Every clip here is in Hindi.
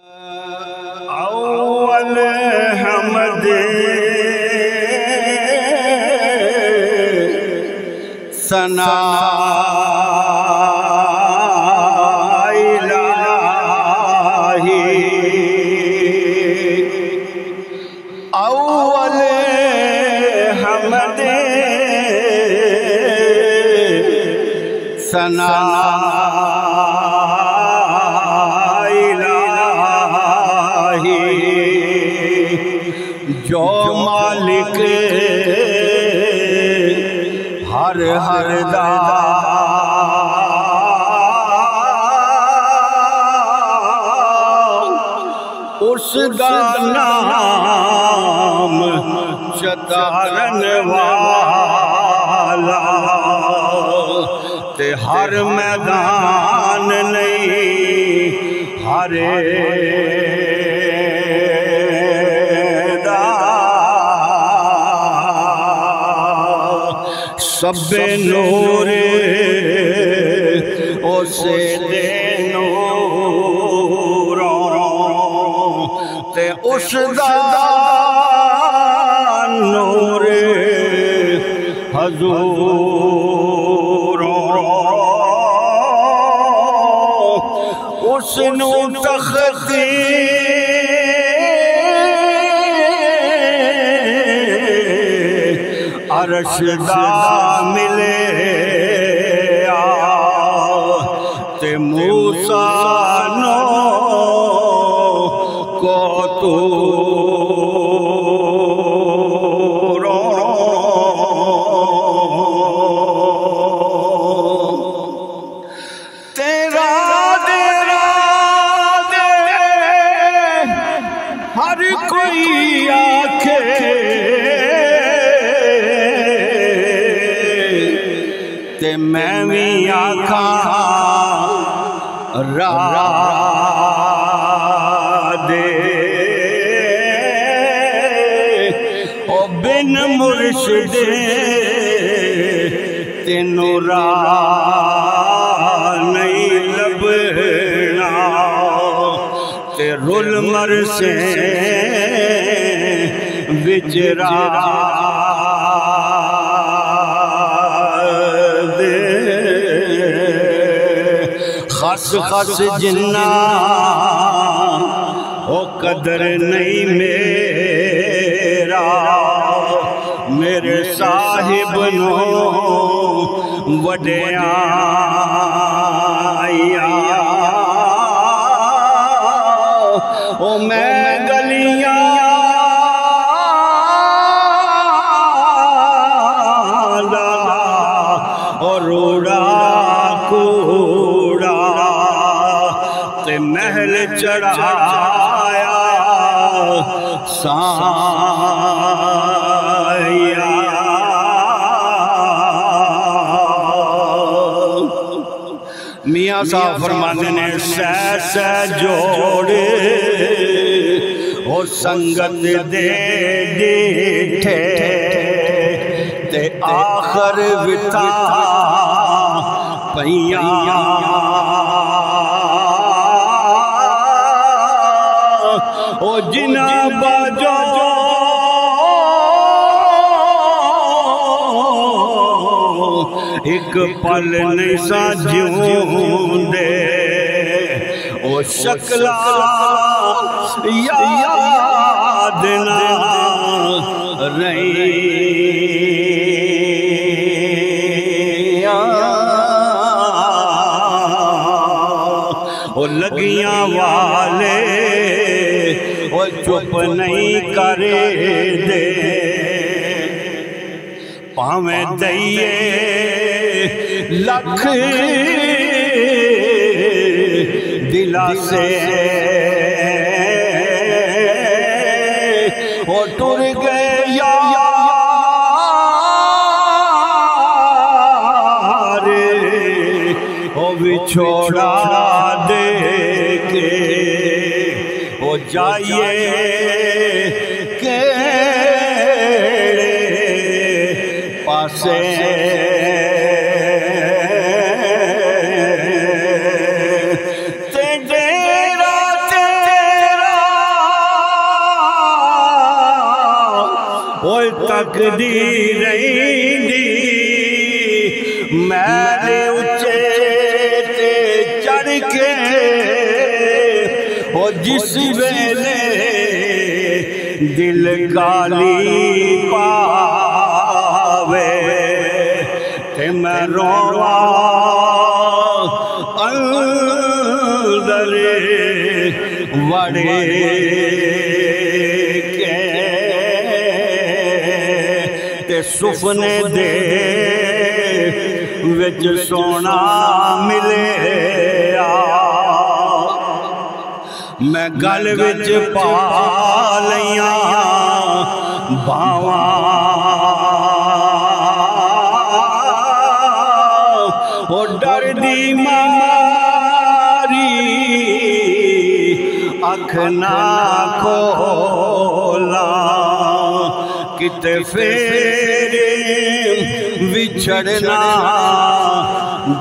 अव्वल हमद सना इलाही, अव्वल हमद सना जो मालिक हर हर दा उसदा नाम चतारन वाला, ते हर मैदान नहीं हरे सबे नूरे उसे दे नूरों ते उसदा नूरे हजूरों, उसनू तख्ती अरश दा मिले ते मूसा नो को तू तेरा तेरा दे हर कोई आखे ते मैं भी आखा दे ओ बिन मुर्शिदे तेनू नहीं लभना, ते रुल मर से बिचरा खस खस जिन्ना ओ कदर नहीं मेरा, मेरे साहिब नो वड्याइया ओ मैं गलियां और रोड़ा कूड़ा ते महल चढ़ाया साया, मियाँ साहब फरमाते ने सह सह जोड़े और संगत दे डीठे ते आखर विता पैया ओ जिना बाजो एक पल नहीं सा जिऊंदे, ओ शक्ला याद ना रही ओ लगियां वाले ओ चुप नहीं करे दे, पावें दइए लख दिला से ओ टुर गए यार ओ बिछोड़ा दे के ओ जाइए के पासे तकदी रहिंदी मैले उच्चे ते चढ़ के ओ जिस वेले दिल गाली पावे ते मैं रोवा अंदरे वड़े के ते सुपने दे विच सोना मिले मैं गल विच पा लिया बावां ओ डर दी मारी अख ना खोला किते फेर विछड़ना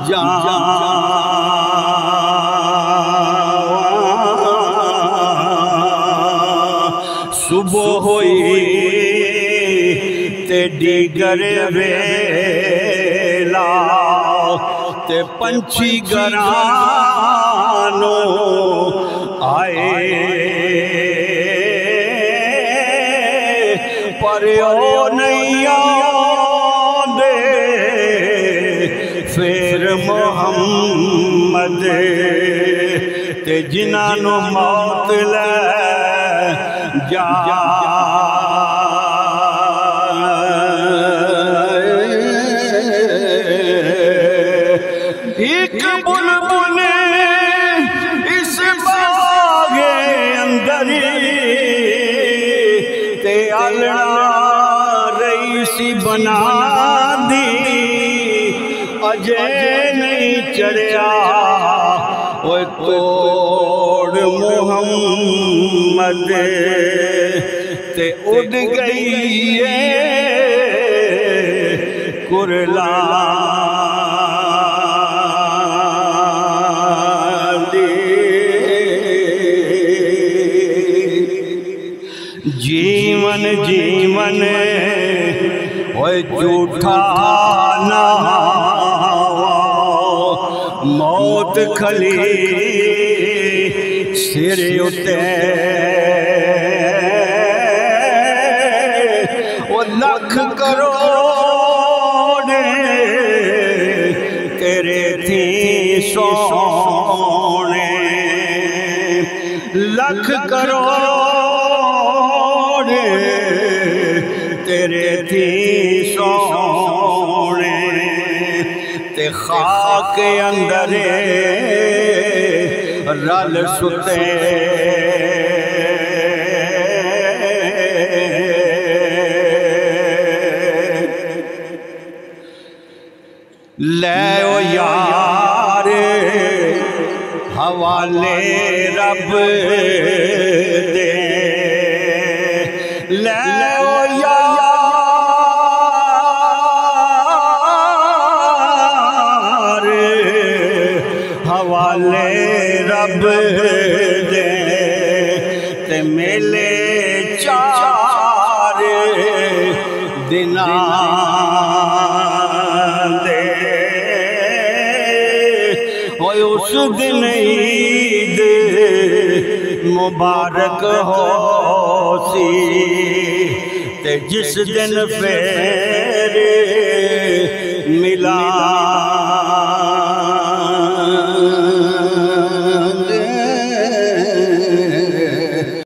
जावा सुबह होई ते डीगर वेला ते पंछी घरानो आए पर ओ नहीं आंदे फिर मोहम्मद ते जिन्हां नूं मौत ले जा एक बुलबुल इस बागे अंदर ते आलना रही सी बना दी अजे नहीं चढ़िया ओए कोड़ मोहम्मद ते उड़ गई है कुरला जीवन जीवन ओए झूठा ना मौत खली सिर उते ओ लख करोड़ तेरे थी सोने लख करोड़ तेरे थी सोने ते खाक अंदर रल सुते ले ओ यार हवाले रब दे ले ओ यार हवाले रब दे ते मेले चार दिना उस दिन ईद मुबारक हो सी ते जिस दिन फेर मिला